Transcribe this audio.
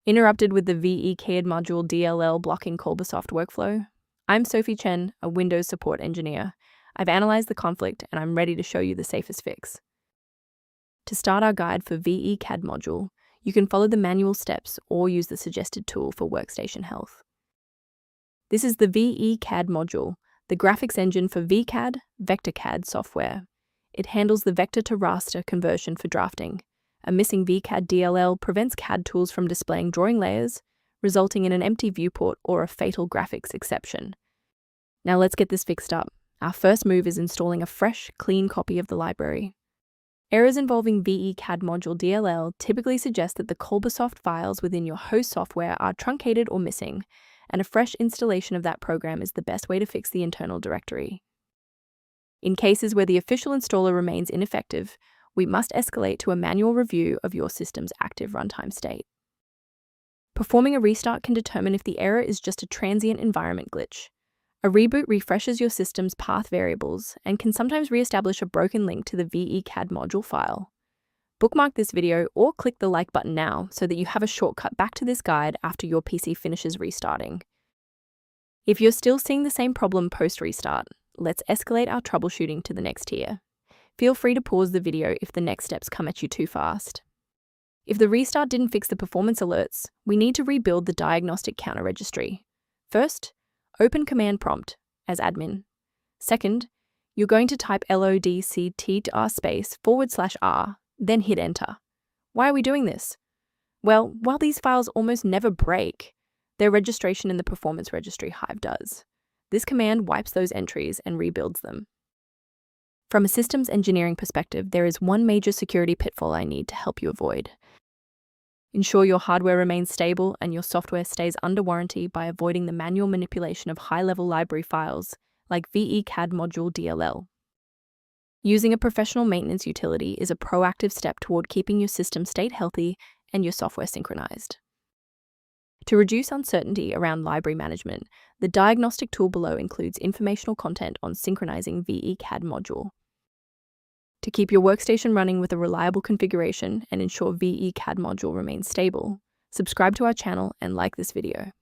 Interrupted with the VeCAD module DLL blocking Kolbasoft workflow? I'm Sophie Chen, a Windows support engineer. I've analyzed the conflict and I'm ready to show you the safest fix. To start our guide for VeCAD module, you can follow the manual steps or use the suggested tool for workstation health. This is the VeCAD module, the graphics engine for VeCAD, vector-CAD software. It handles the vector-to-raster conversion for drafting. A missing Vecad.dll prevents CAD tools from displaying drawing layers, resulting in an empty viewport or a fatal graphics exception. Now let's get this fixed up. Our first move is installing a fresh, clean copy of the library. Errors involving VeCAD module DLL typically suggest that the Kolbasoft files within your host software are truncated or missing, and a fresh installation of that program is the best way to fix the internal directory. In cases where the official installer remains ineffective, we must escalate to a manual review of your system's active runtime state. Performing a restart can determine if the error is just a transient environment glitch. A reboot refreshes your system's path variables and can sometimes re-establish a broken link to the VeCAD module file. Bookmark this video or click the like button now so that you have a shortcut back to this guide after your PC finishes restarting. If you're still seeing the same problem post-restart, let's escalate our troubleshooting to the next tier. Feel free to pause the video if the next steps come at you too fast. If the restart didn't fix the performance alerts, we need to rebuild the Diagnostic counter registry. First, open command prompt as admin. Second, you're going to type lodctr//r, then hit enter. Why are we doing this? Well, while these files almost never break, their registration in the performance registry Hive does. This command wipes those entries and rebuilds them. From a systems engineering perspective, there is one major security pitfall I need to help you avoid. Ensure your hardware remains stable and your software stays under warranty by avoiding the manual manipulation of high-level library files like VeCAD module DLL. Using a professional maintenance utility is a proactive step toward keeping your system state healthy and your software synchronized. To reduce uncertainty around library management, the Diagnostic tool below includes informational content on synchronizing VeCAD module. To keep your workstation running with a reliable configuration and ensure VeCAD module remains stable, subscribe to our channel and like this video.